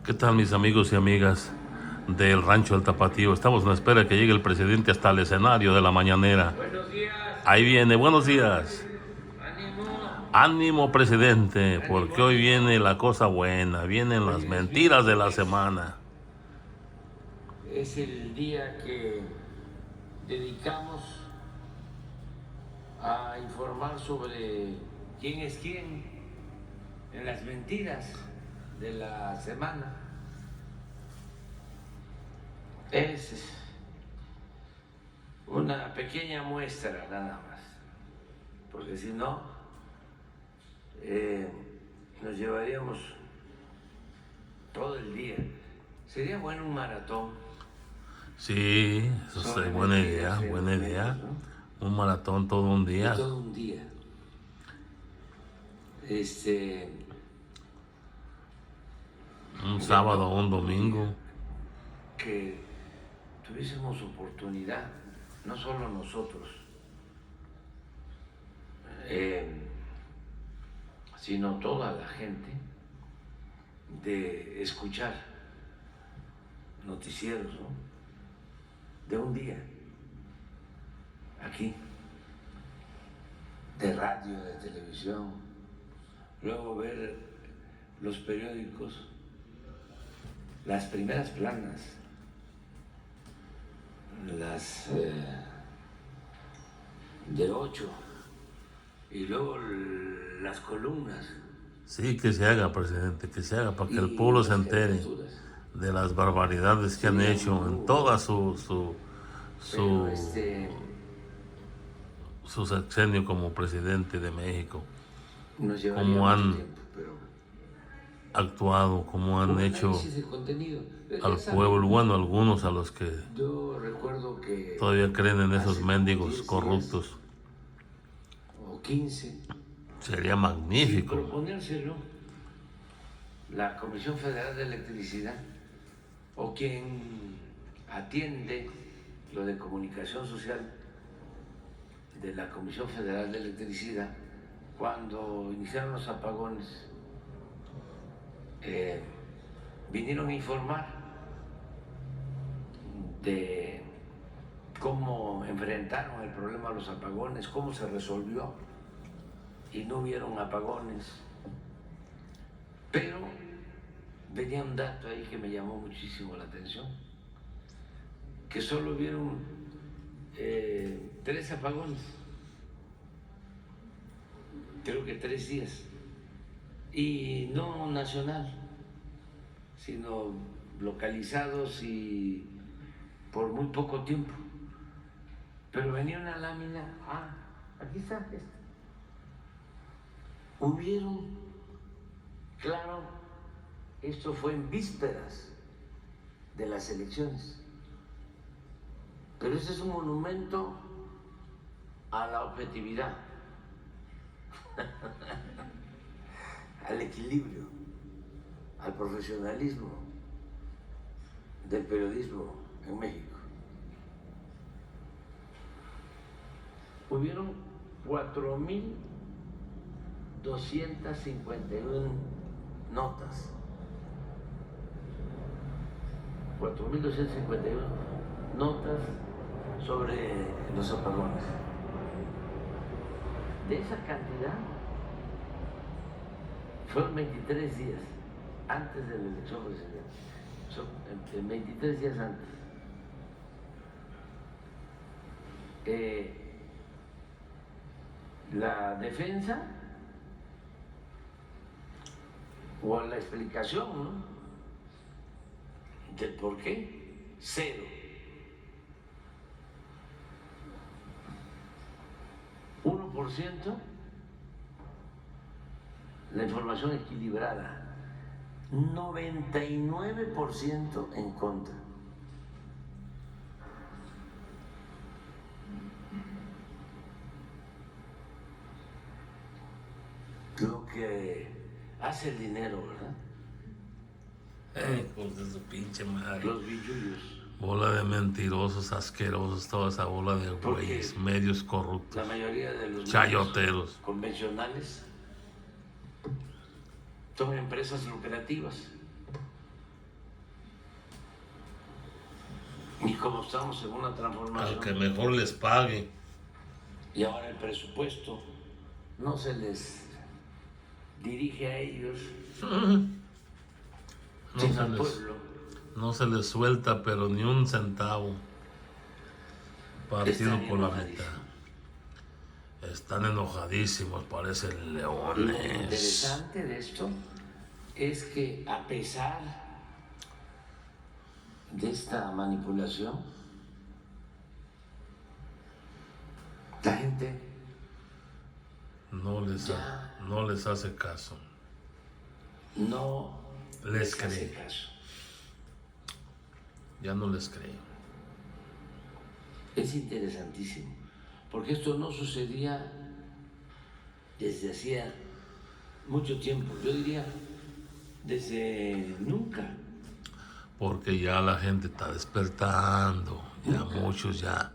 ¿Qué tal, mis amigos y amigas del Rancho del Tapatío? Estamos en espera que llegue el presidente hasta el escenario de la mañanera. Buenos días. Ahí viene, buenos días. Ánimo. Ánimo, presidente, porque Ánimo, hoy ánimo. viene la cosa buena, vienen las Hoy es mentiras de la miércoles. semana. Es el día que dedicamos a informar sobre quién es quién en las mentiras de la semana. Es una pequeña muestra nada más, porque si no, nos llevaríamos todo el día. Sería bueno un maratón. Sí, eso es buena idea, buena idea. Un maratón todo un día. Todo un día. Un sábado o un domingo. Que tuviésemos oportunidad, no solo nosotros, sino toda la gente, de escuchar noticieros, ¿no? De un día, aquí, de radio, de televisión, luego ver los periódicos, las primeras planas, las de 8, y luego las columnas. Sí, que se haga, presidente, que se haga para que el pueblo se entere de las barbaridades que han hecho en toda su sexenio como presidente de México. Cómo han actuado, cómo han hecho al pueblo, bueno, algunos a los que todavía creen en esos mendigos corruptos. O 15. Sería magnífico. Y proponérselo la Comisión Federal de Electricidad o quien atiende lo de comunicación social de la Comisión Federal de Electricidad, cuando iniciaron los apagones, vinieron a informar de cómo enfrentaron el problema de los apagones, cómo se resolvió y no hubieron apagones. Pero venía un dato ahí que me llamó muchísimo la atención, que solo hubieron 3 apagones, creo que 3 días, y no nacional, sino localizados y por muy poco tiempo. Pero venía una lámina, aquí está esta. Hubieron, claro, esto fue en vísperas de las elecciones, pero ese es un monumento a la objetividad, al equilibrio, al profesionalismo del periodismo en México. Hubieron 4,251 notas, 4,251 notas sobre los apagones. De esa cantidad, fueron 23 días antes de la elección presidencial, son 23 días antes. La defensa o la explicación, ¿no?, del por qué, 0. 1% la información equilibrada, 99% en contra. Lo que hace el dinero, ¿verdad? Hijos de su pinche madre. Los billullos. Bola de mentirosos, asquerosos, toda esa bola de güeyes, medios corruptos. La mayoría de los chayoteros convencionales son empresas lucrativas Y como estamos en una transformación, al que mejor les pague. y ahora el presupuesto no se les dirige a ellos, sino al pueblo. No se les suelta, pero ni un centavo. Partido por la mitad. Están enojadísimos, parecen leones. Lo interesante de esto es que a pesar de esta manipulación, la gente no les hace caso. No les hace cree. caso. Ya no les creo. Es interesantísimo, porque esto no sucedía desde hacía mucho tiempo, yo diría desde nunca. Porque ya la gente está despertando, ya muchos ya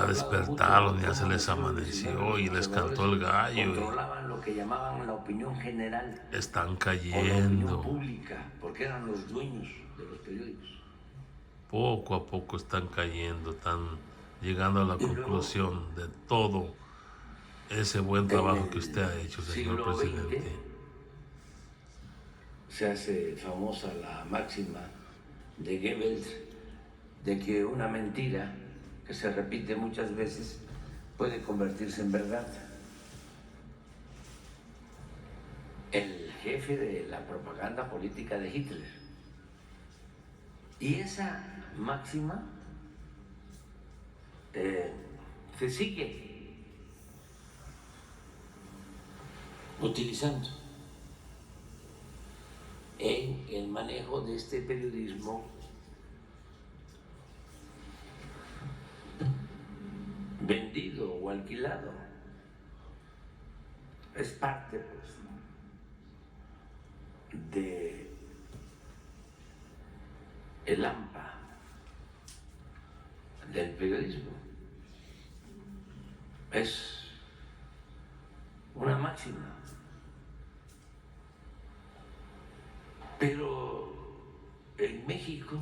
despertaron, ya se les amaneció y les cantó el gallo. Controlaban lo que llamaban la opinión general. Están O cayendo. la opinión pública, porque eran los dueños de los periódicos. Poco a poco están cayendo, están llegando a la conclusión de todo ese buen trabajo que usted ha hecho, señor presidente. Se hace famosa la máxima de Goebbels de que una mentira que se repite muchas veces puede convertirse en verdad. El jefe de la propaganda política de Hitler. Y esa máxima se sigue utilizando en el manejo de este periodismo vendido o alquilado. Es parte, pues, de el AMPA del periodismo. Es una máxima. Pero en México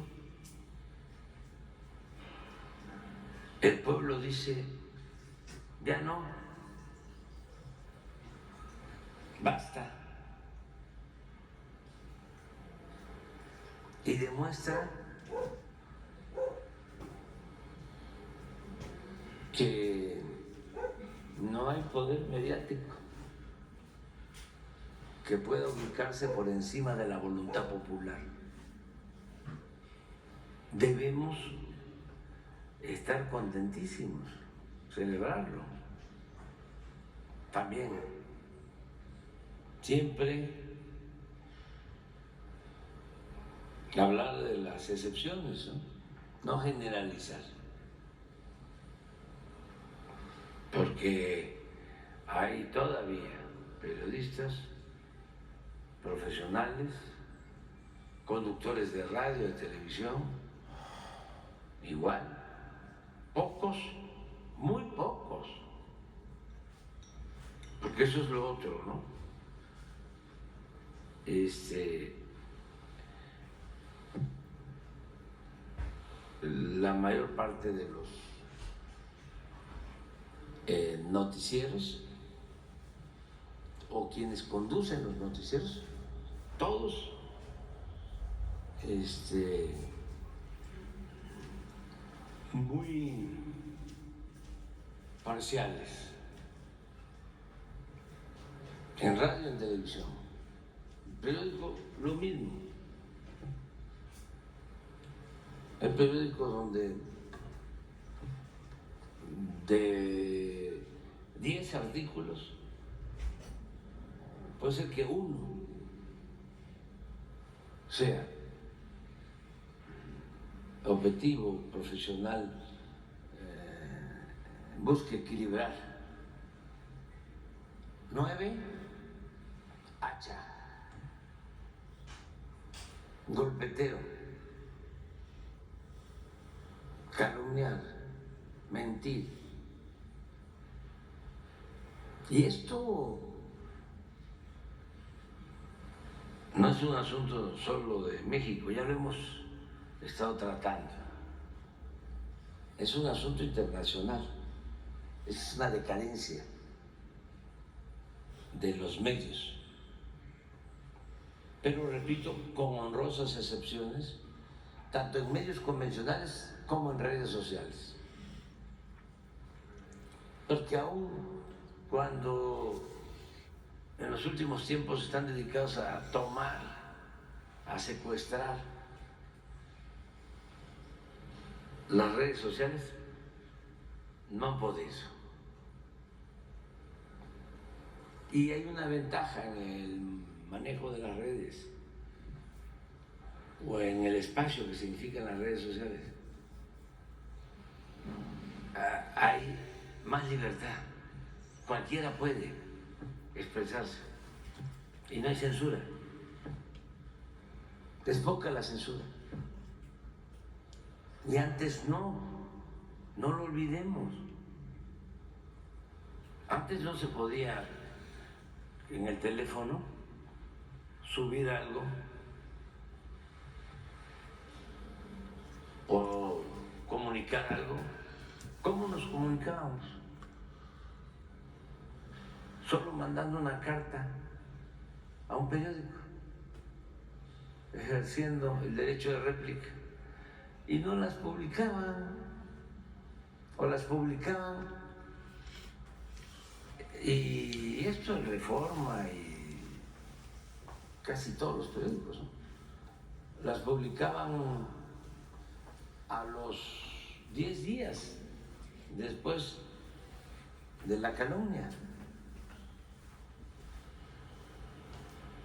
el pueblo dice, ya no, basta. Y demuestra que no hay poder mediático que pueda ubicarse por encima de la voluntad popular. Debemos estar contentísimos, celebrarlo. También, siempre hablar de las excepciones, no generalizar, porque hay todavía periodistas profesionales, conductores de radio, de televisión, igual, pocos, muy pocos, porque eso es lo otro, ¿no? La mayor parte de los noticieros o quienes conducen los noticieros, todos muy parciales, en radio, en televisión, periódico lo mismo. El periódico donde de 10 artículos puede ser que uno sea objetivo, profesional, busque equilibrar. 9, hacha, golpeteo, calumniar, mentir. Y esto no es un asunto solo de México, ya lo hemos estado tratando es un asunto internacional, es una decadencia de los medios. Pero repito, con honrosas excepciones, tanto en medios convencionales como en redes sociales. Porque aún cuando en los últimos tiempos están dedicados a tomar, a secuestrar las redes sociales, no han podido. Y hay una ventaja en el manejo de las redes o en el espacio que significan las redes sociales. Hay más libertad, cualquiera puede expresarse y no hay censura. Es poca la censura. Y antes no lo olvidemos. Antes no se podía en el teléfono subir algo o comunicar algo. ¿Cómo nos comunicábamos? Solo mandando una carta a un periódico, ejerciendo el derecho de réplica, y no las publicaban, o las publicaban, y esto en Reforma y casi todos los periódicos, ¿no? Las publicaban a los 10 días después de la calumnia.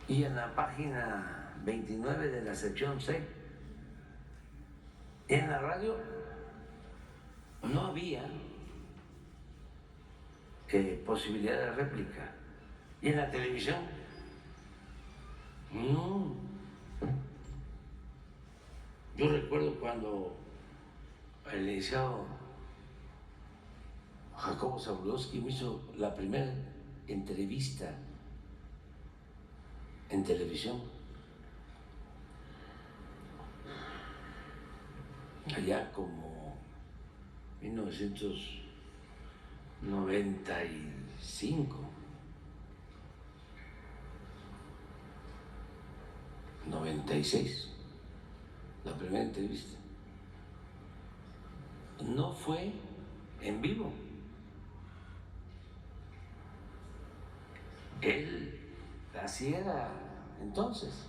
Y en la página 29 de la sección C, en la radio no había posibilidad de réplica. Y en la televisión, no. Yo recuerdo cuando el licenciado Jacobo Zabludovsky me hizo la primera entrevista en televisión, allá como 1995, 96, la primera entrevista. No fue en vivo. Él así era entonces.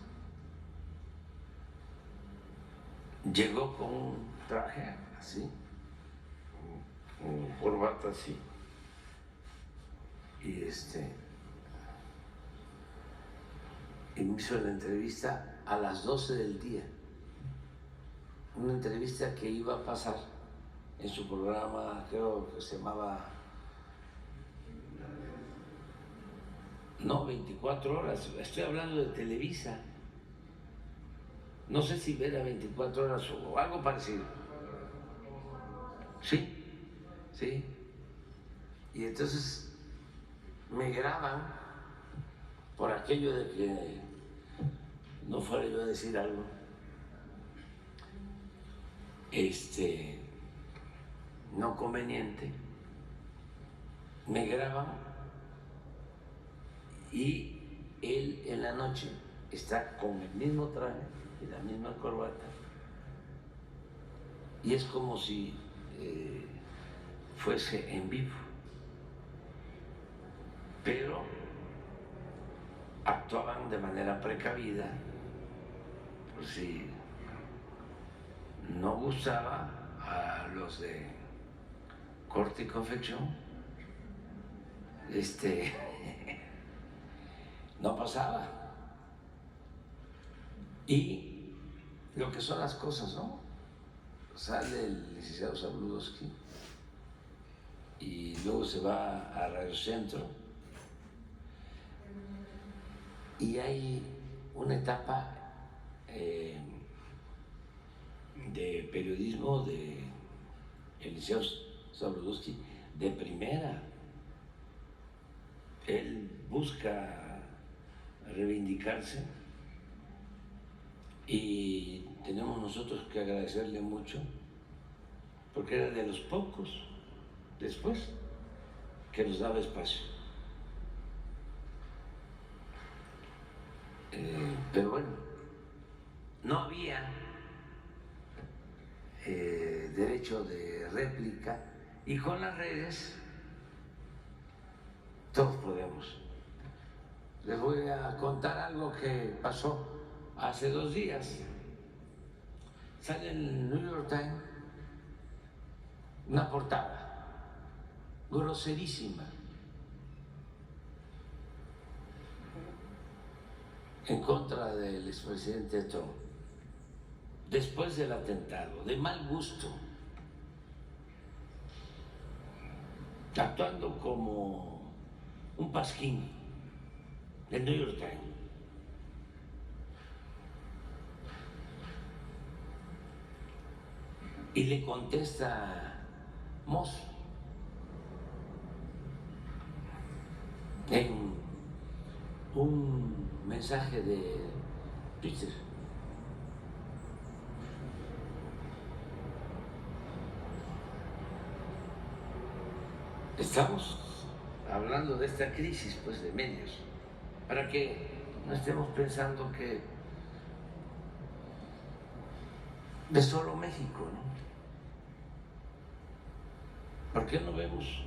Llegó con un traje así, con corbata así, y me hizo la entrevista a las 12 del día. Una entrevista que iba a pasar en su programa, creo que se llamaba, no, 24 horas, estoy hablando de Televisa. No sé si era 24 horas o algo parecido. Sí, sí. Y entonces me graban por aquello de que no fuera yo a decir algo. No conveniente. Me graban y él en la noche está con el mismo traje y la misma corbata, y es como si fuese en vivo, pero actuaban de manera precavida por si no gustaba a los de corte y confección, no pasaba. Y lo que son las cosas, ¿no? Sale el licenciado Zabludovsky y luego se va a Radio Centro, y hay una etapa de periodismo de el licenciado Zabludovsky de primera. Él busca reivindicarse y tenemos nosotros que agradecerle mucho porque era de los pocos después que nos daba espacio. Pero bueno, no había derecho de réplica, y con las redes todos podemos. Les voy a contar algo que pasó hace 2 días. Sale en el New York Times una portada groserísima en contra del expresidente Trump después del atentado, de mal gusto, actuando como un pasquín del New York Times. Y le contesta Moss en un mensaje de Twitter. Estamos hablando de esta crisis, pues, de medios, para que no estemos pensando que de solo México, ¿no? ¿Por qué no vemos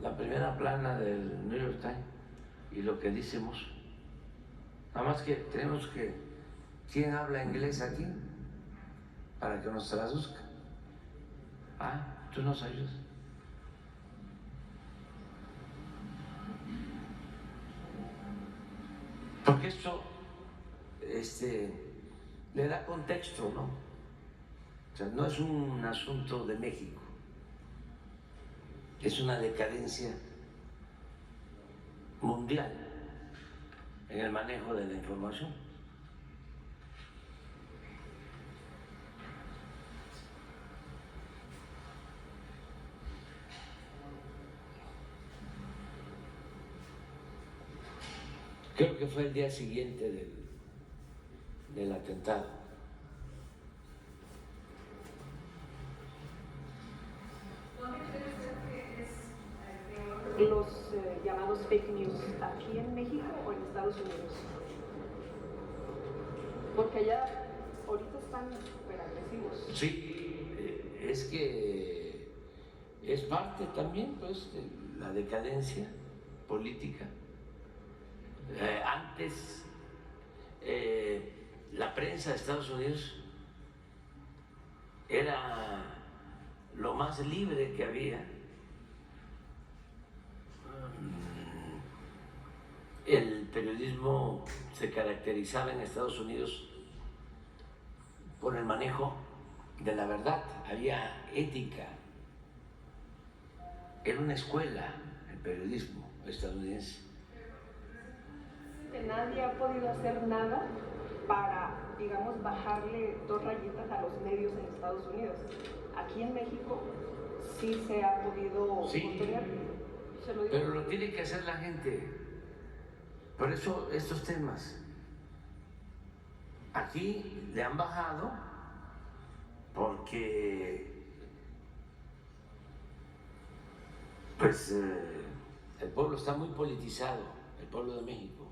la primera plana del New York Times y lo que decimos? Nada más que tenemos que, ¿quién habla inglés aquí? Para que nos traduzca. Ah, tú nos ayudas. Porque esto le da contexto, ¿no? O sea, no es un asunto de México, es una decadencia mundial en el manejo de la información. Creo que fue el día siguiente del atentado. Los llamados fake news aquí en México o en Estados Unidos, porque allá ahorita están súper agresivos. Sí, es que es parte también, pues, de la decadencia política. Antes la prensa de Estados Unidos era lo más libre que había. El periodismo se caracterizaba en Estados Unidos por el manejo de la verdad, había ética. Era una escuela el periodismo estadounidense. Nadie ha podido hacer nada para, digamos, bajarle 2 rayitas a los medios en Estados Unidos. Aquí en México sí se ha podido contener. Pero lo tiene que hacer la gente. Por eso estos temas aquí le han bajado, porque pues el pueblo está muy politizado, el pueblo de México.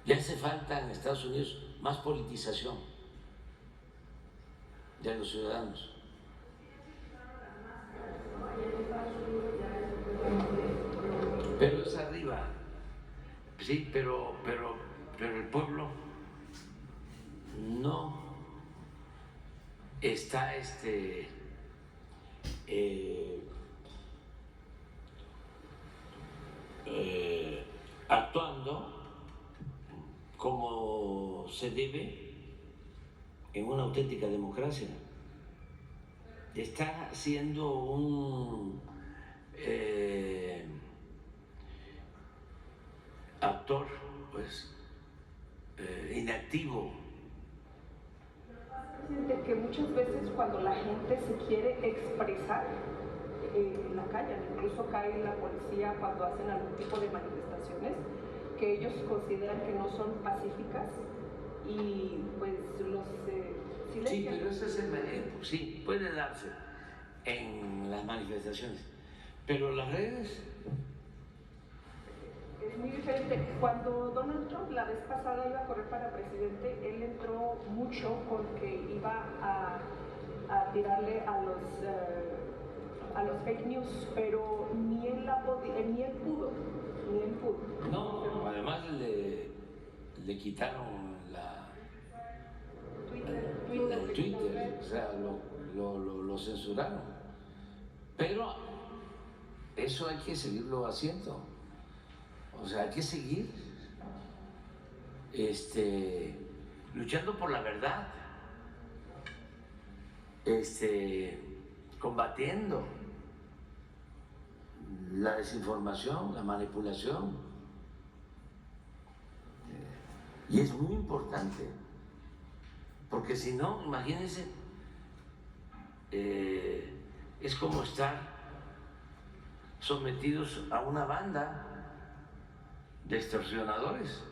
Le hace falta en Estados Unidos más politización de los ciudadanos. Pero es arriba, sí, pero el pueblo no está actuando como se debe en una auténtica democracia. Está siendo un actor, pues, inactivo. De que muchas veces cuando la gente se quiere expresar en la calle, incluso cae la policía cuando hacen algún tipo de manifestaciones que ellos consideran que no son pacíficas, y pues los silencian. Sí, pero eso es sí, puede darse en las manifestaciones, pero las redes... Es muy diferente. Cuando Donald Trump la vez pasada iba a correr para presidente, él entró mucho porque iba a tirarle a los fake news, pero ni él pudo. No, además le quitaron el Twitter, o sea, lo censuraron. Pero eso hay que seguirlo haciendo. O sea, hay que seguir luchando por la verdad, combatiendo la desinformación, la manipulación. Y es muy importante, porque si no, imagínense, es como estar sometidos a una banda de extorsionadores.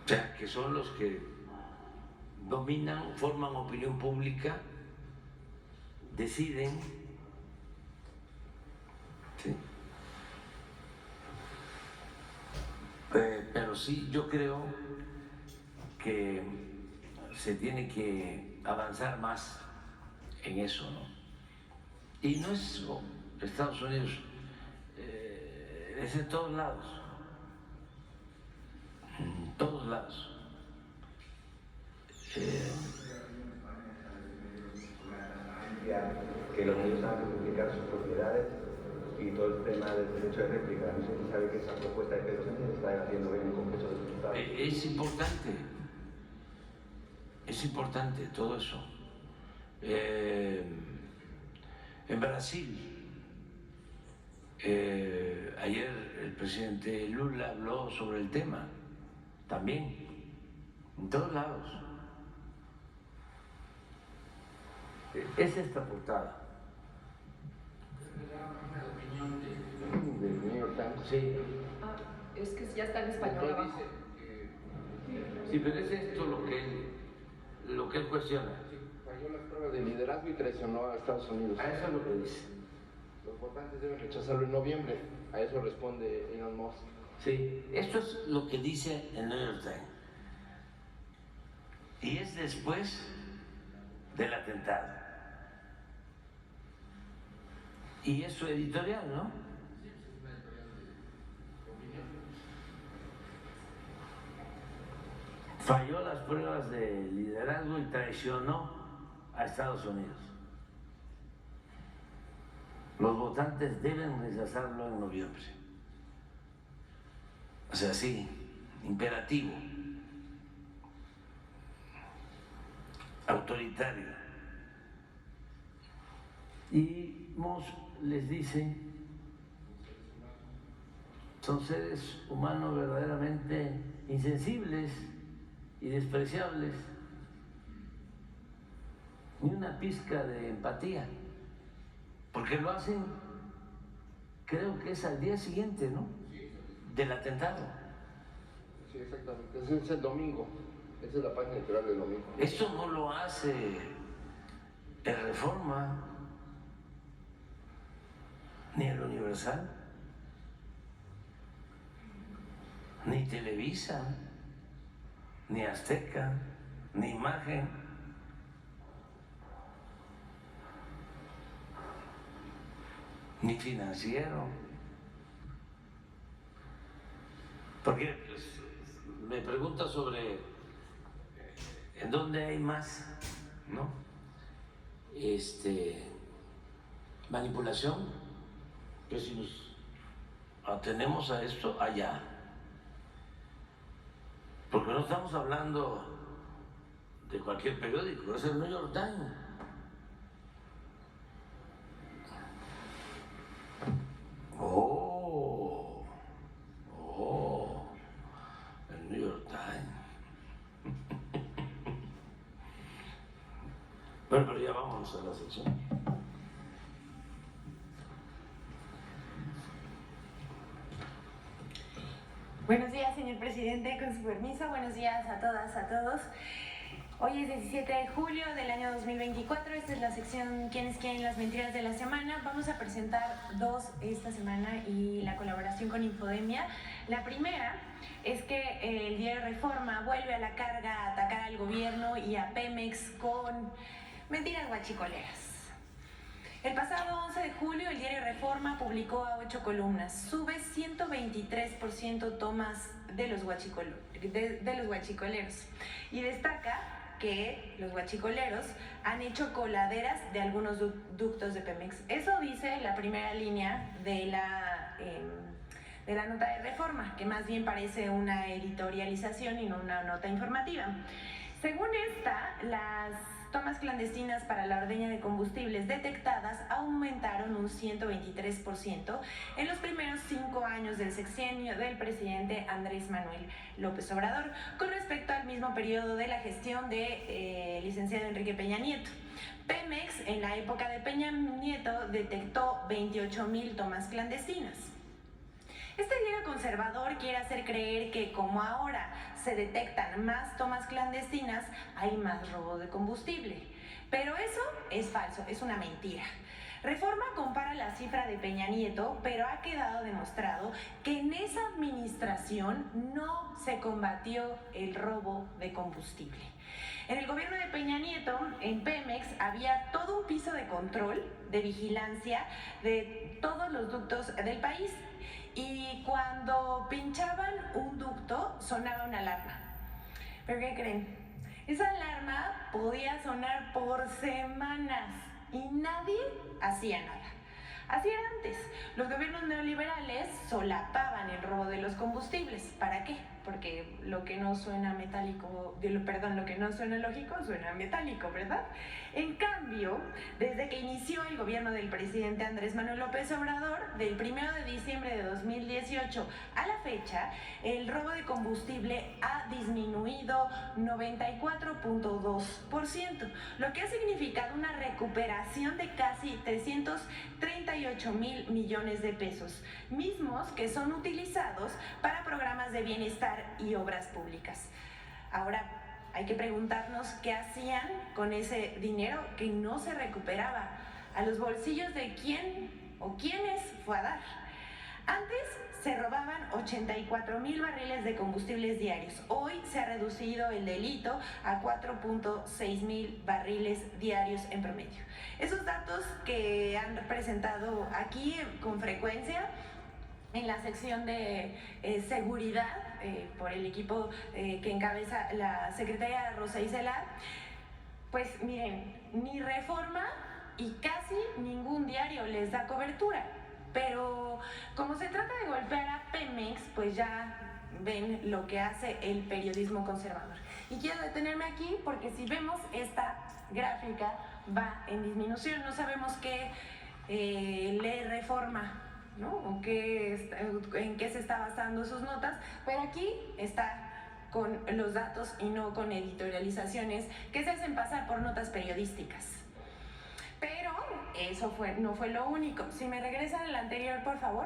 O sea, que son los que dominan, forman opinión pública, deciden. ¿Sí? Pero sí, yo creo que se tiene que avanzar más en eso, ¿no? Y no es Estados Unidos, es en todos lados, en todos lados. Que los medios han de publicar sus propiedades y todo el tema del derecho de réplica. No sé si sabe que esa propuesta de Pedro Sánchez está debatiendo en el Congreso de los Diputados. Es importante todo eso. En Brasil, ayer el presidente Lula habló sobre el tema, también, en todos lados. Es esta portada. Del New York Times. Sí. Es que ya está en español abajo. Sí, pero es esto lo que él cuestiona. Sí, falló las pruebas de liderazgo y traicionó a Estados Unidos. A eso es lo que dice. Los votantes deben rechazarlo en noviembre. A eso responde Elon Musk. Sí, esto es lo que dice el New York Times. Y es después del atentado. Y es su editorial, ¿no? Falló las pruebas de liderazgo y traicionó a Estados Unidos. Los votantes deben rechazarlo en noviembre. O sea, sí, imperativo, autoritario. Y Musk les dice, son seres humanos verdaderamente insensibles y despreciables, ni una pizca de empatía, porque lo hacen, creo que es al día siguiente, ¿no?, del atentado. Sí, exactamente. Ese es el domingo. Esa es la página editorial del domingo. Esto no lo hace el Reforma, ni el Universal, ni Televisa, ni Azteca, ni Imagen. Ni Financiero. Porque pues, me pregunta sobre en dónde hay más, ¿no?, manipulación. Pues si nos atenemos a esto, allá. Porque no estamos hablando de cualquier periódico, es el New York Times. El New York Times. Bueno, pero ya vamos a la sección. Buenos días, señor presidente, con su permiso. Buenos días a todas, a todos. Hoy es 17 de julio del año 2024. Esta es la sección ¿Quiénes quieren las mentiras de la semana? Vamos a presentar dos esta semana y la colaboración con Infodemia. La primera es que el diario Reforma vuelve a la carga a atacar al gobierno y a Pemex con mentiras guachicoleras. El pasado 11 de julio, el diario Reforma publicó a 8 columnas. Sube 123% tomas de los guachicoleros. Y destaca que los guachicoleros han hecho coladeras de algunos ductos de Pemex. Eso dice la primera línea de la nota de Reforma, que más bien parece una editorialización y no una nota informativa. Según esta, las tomas clandestinas para la ordeña de combustibles detectadas aumentaron un 123% en los primeros 5 años del sexenio del presidente Andrés Manuel López Obrador con respecto al mismo periodo de la gestión de licenciado Enrique Peña Nieto. Pemex, en la época de Peña Nieto, detectó 28,000 tomas clandestinas. Este diario conservador quiere hacer creer que como ahora se detectan más tomas clandestinas, hay más robo de combustible. Pero eso es falso, es una mentira. Reforma compara la cifra de Peña Nieto, pero ha quedado demostrado que en esa administración no se combatió el robo de combustible. En el gobierno de Peña Nieto, en Pemex, había todo un piso de control, de vigilancia de todos los ductos del país. Y cuando pinchaban un ducto, sonaba una alarma. ¿Pero qué creen? Esa alarma podía sonar por semanas y nadie hacía nada. Así era antes. Los gobiernos neoliberales solapaban el robo de los combustibles. ¿Para qué? Porque lo que no suena metálico, lo que no suena lógico, suena metálico, ¿verdad? En cambio, desde que inició el gobierno del presidente Andrés Manuel López Obrador, del 1 de diciembre de 2018 a la fecha, el robo de combustible ha disminuido 94.2%, lo que ha significado una recuperación de casi 338,000 millones de pesos, mismos que son utilizados para programas de bienestar y obras públicas. Ahora, hay que preguntarnos qué hacían con ese dinero que no se recuperaba, a los bolsillos de quién o quiénes fue a dar. Antes se robaban 84,000 barriles de combustibles diarios. Hoy se ha reducido el delito a 4,6 barriles diarios en promedio. Esos datos que han presentado aquí con frecuencia en la sección de seguridad por el equipo que encabeza la secretaria Rosa Isela, pues miren, ni Reforma y casi ningún diario les da cobertura. Pero como se trata de golpear a Pemex, pues ya ven lo que hace el periodismo conservador. Y quiero detenerme aquí porque si vemos esta gráfica va en disminución. No sabemos qué lee Reforma, ¿no? O en qué se está basando sus notas, pero aquí está con los datos y no con editorializaciones que se hacen pasar por notas periodísticas. Pero eso no fue lo único. Si me regresan al anterior, por favor.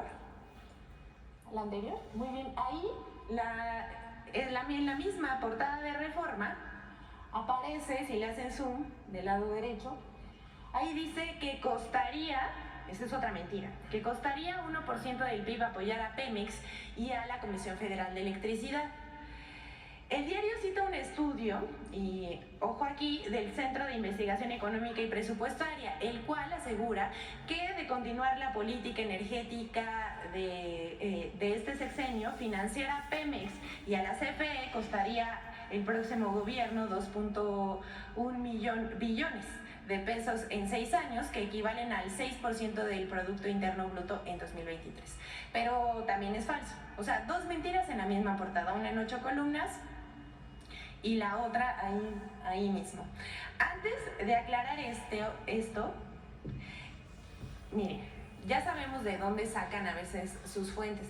¿Al anterior? Muy bien. Ahí, en la misma portada de Reforma, aparece, si le hacen zoom, del lado derecho, ahí dice que costaría, esa es otra mentira, que costaría 1% del PIB apoyar a Pemex y a la Comisión Federal de Electricidad. El diario cita un estudio, y ojo aquí, del Centro de Investigación Económica y Presupuestaria, el cual asegura que de continuar la política energética de este sexenio, financiar a Pemex y a la CFE costaría el próximo gobierno 2.1 billones de pesos en 6 años, que equivalen al 6% del Producto Interno Bruto en 2023. Pero también es falso. O sea, dos mentiras en la misma portada, una en 8 columnas y la otra ahí mismo. Antes de aclarar esto, miren, ya sabemos de dónde sacan a veces sus fuentes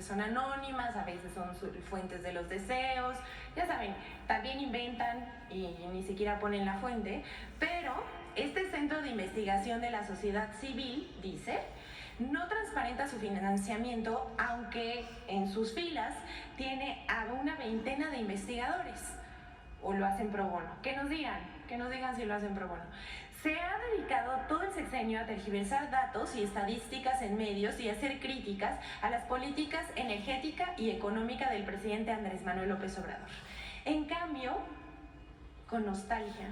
son anónimas, a veces son fuentes de los deseos, ya saben, también inventan y ni siquiera ponen la fuente, pero este Centro de Investigación de la Sociedad Civil dice no transparenta su financiamiento, aunque en sus filas tiene a una veintena de investigadores. ¿O lo hacen pro bono? Que nos digan si lo hacen pro bono. Se ha dedicado todo el sexenio a tergiversar datos y estadísticas en medios y a hacer críticas a las políticas energética y económica del presidente Andrés Manuel López Obrador. En cambio, con nostalgia,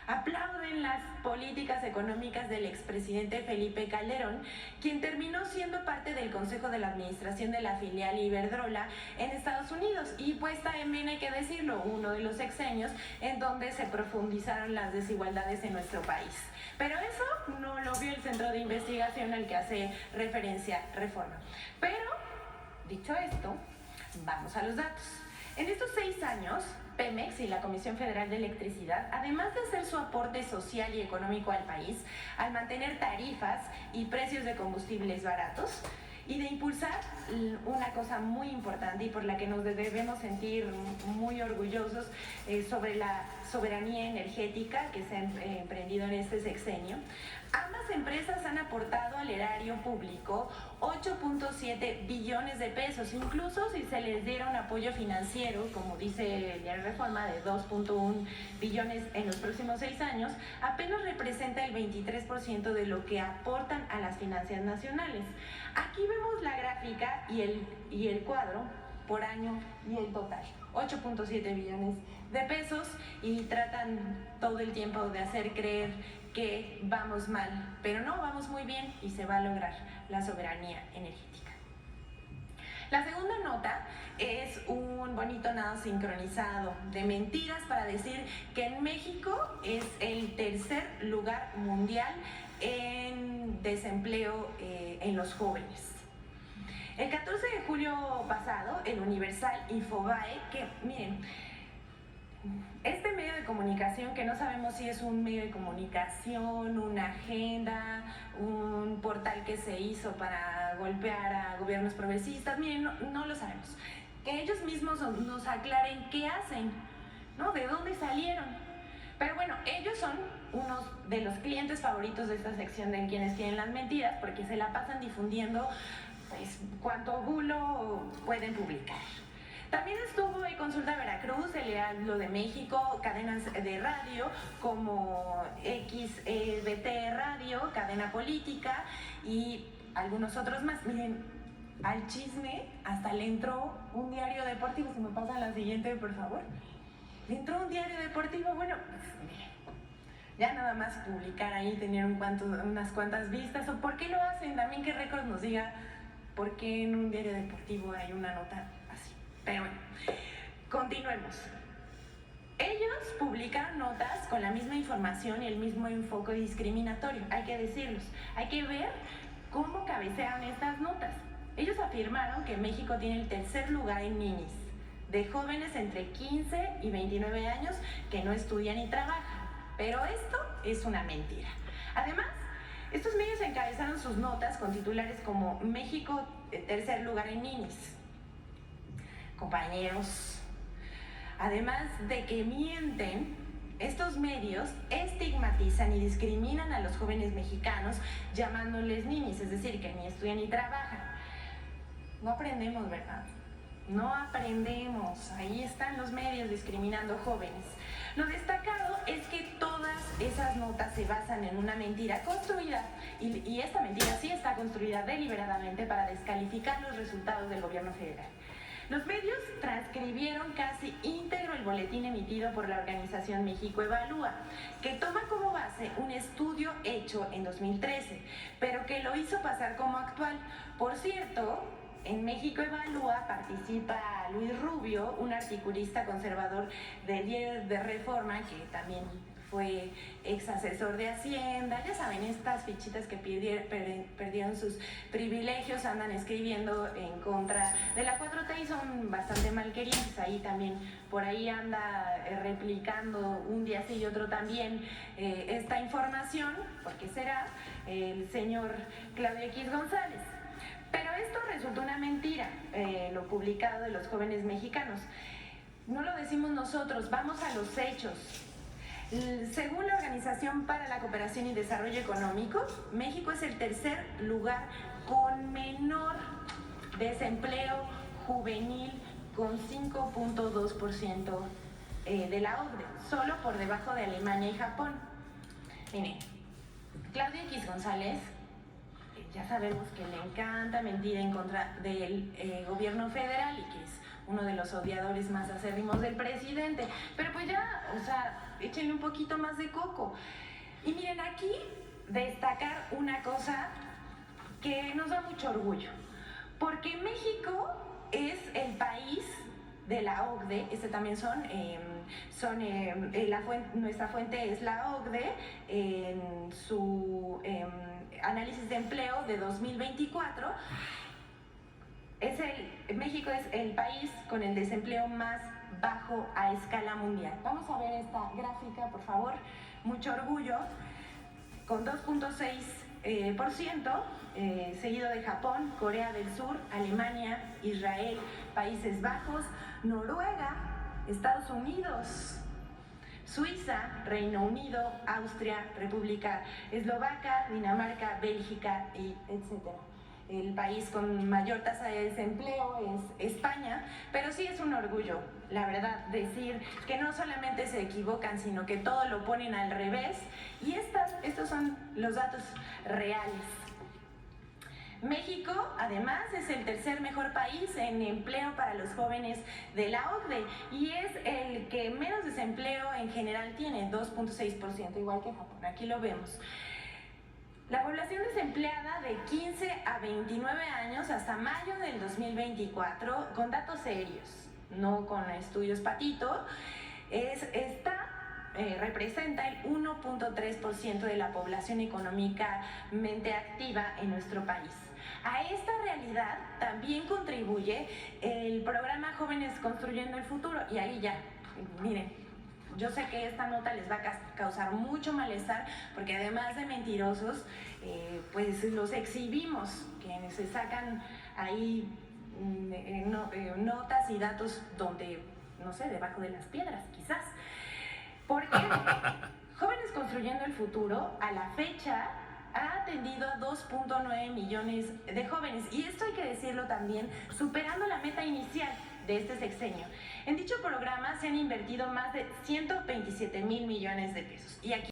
aplauden las políticas económicas del expresidente Felipe Calderón, quien terminó siendo parte del Consejo de la Administración de la filial Iberdrola en Estados Unidos, y pues también hay que decirlo, uno de los sexenios en donde se profundizaron las desigualdades en nuestro país. Pero eso no lo vio el centro de investigación al que hace referencia Reforma. Pero, dicho esto, vamos a los datos. En estos 6 años, Pemex y la Comisión Federal de Electricidad, además de hacer su aporte social y económico al país, al mantener tarifas y precios de combustibles baratos, y de impulsar una cosa muy importante y por la que nos debemos sentir muy orgullosos sobre la soberanía energética que se ha emprendido en este sexenio, ambas empresas han aportado al erario público 8.7 billones de pesos, incluso si se les diera un apoyo financiero, como dice la Reforma, de 2.1 billones en los próximos 6 años, apenas representa el 23% de lo que aportan a las finanzas nacionales. Aquí vemos la gráfica y el cuadro por año y el total. 8.7 billones de pesos, y tratan todo el tiempo de hacer creer que vamos mal, pero no, vamos muy bien y se va a lograr la soberanía energética. La segunda nota es un bonito nado sincronizado de mentiras para decir que en México es el tercer lugar mundial en desempleo en los jóvenes. El 14 de julio pasado, el Universal Infobae, que miren, este medio de comunicación, que no sabemos si es un medio de comunicación, una agenda, un portal que se hizo para golpear a gobiernos progresistas, miren, no lo sabemos. Que ellos mismos nos aclaren qué hacen, ¿no? ¿De dónde salieron? Pero bueno, ellos son unos de los clientes favoritos de esta sección de Quienes Quieren las Mentiras, porque se la pasan difundiendo pues cuánto bulo pueden publicar. También estuvo en Consulta Veracruz, El Heraldo de México, cadenas de radio como XBT Radio, Cadena Política y algunos otros más. Miren, al chisme hasta le entró un diario deportivo. Si me pasan la siguiente, por favor. Le entró un diario deportivo. Bueno, pues miren, ya nada más publicar ahí, tener unas cuantas vistas. ¿O por qué lo hacen? También que Récord nos diga por qué en un diario deportivo hay una nota así. Pero bueno, continuemos. Ellos publicaron notas con la misma información y el mismo enfoque discriminatorio, hay que decirlos. Hay que ver cómo cabecean estas notas. Ellos afirmaron que México tiene el tercer lugar en ninis, de jóvenes entre 15 y 29 años que no estudian ni trabajan. Pero esto es una mentira. Además, estos medios encabezaron sus notas con titulares como México, tercer lugar en ninis. Compañeros, además de que mienten, estos medios estigmatizan y discriminan a los jóvenes mexicanos llamándoles ninis, es decir, que ni estudian ni trabajan. No aprendemos, ¿verdad? No aprendemos. Ahí están los medios discriminando jóvenes. Lo destacado es que todas esas notas se basan en una mentira construida, y esta mentira sí está construida deliberadamente para descalificar los resultados del gobierno federal. Los medios transcribieron casi íntegro el boletín emitido por la organización México Evalúa, que toma como base un estudio hecho en 2013, pero que lo hizo pasar como actual. Por cierto, en México Evalúa participa Luis Rubio, un articulista conservador del diario de Reforma, que también fue ex asesor de Hacienda. Ya saben, estas fichitas que perdieron sus privilegios, andan escribiendo en contra de la 4T y son bastante malqueridos. Ahí también, por ahí anda replicando un día sí y otro también esta información, porque será el señor Claudio X González. Pero esto resultó una mentira, lo publicado de los jóvenes mexicanos. No lo decimos nosotros, vamos a los hechos. Según la Organización para la Cooperación y Desarrollo Económico, México es el tercer lugar con menor desempleo juvenil, con 5.2% de la OCDE, solo por debajo de Alemania y Japón. Miren, Claudia X González, ya sabemos que le encanta mentir en contra del gobierno federal y que es uno de los odiadores más acérrimos del presidente, pero pues ya, o sea, échenle un poquito más de coco. Y miren, aquí destacar una cosa que nos da mucho orgullo, porque México es el país de la OCDE, también nuestra fuente es la OCDE, en su análisis de empleo de 2024, México es el país con el desempleo más bajo a escala mundial. Vamos a ver esta gráfica, por favor, mucho orgullo, con 2.6%, seguido de Japón, Corea del Sur, Alemania, Israel, Países Bajos, Noruega, Estados Unidos, Suiza, Reino Unido, Austria, República Eslovaca, Dinamarca, Bélgica, y etcétera. El país con mayor tasa de desempleo es España, pero sí es un orgullo, la verdad, decir que no solamente se equivocan, sino que todo lo ponen al revés, y estos son los datos reales. México, además, es el tercer mejor país en empleo para los jóvenes de la OCDE y es el que menos desempleo en general tiene, 2.6%, igual que Japón. Aquí lo vemos. La población desempleada de 15 a 29 años hasta mayo del 2024, con datos serios, no con estudios patito, representa el 1.3% de la población económicamente activa en nuestro país. A esta realidad también contribuye el programa Jóvenes Construyendo el Futuro, y ahí ya, miren, yo sé que esta nota les va a causar mucho malestar, porque además de mentirosos, pues los exhibimos, que se sacan ahí notas y datos donde, no sé, debajo de las piedras, quizás. Porque Jóvenes Construyendo el Futuro, a la fecha, ha atendido a 2.9 millones de jóvenes, y esto hay que decirlo también, superando la meta inicial de este sexenio. En dicho programa se han invertido más de 127,000 millones de pesos. Y aquí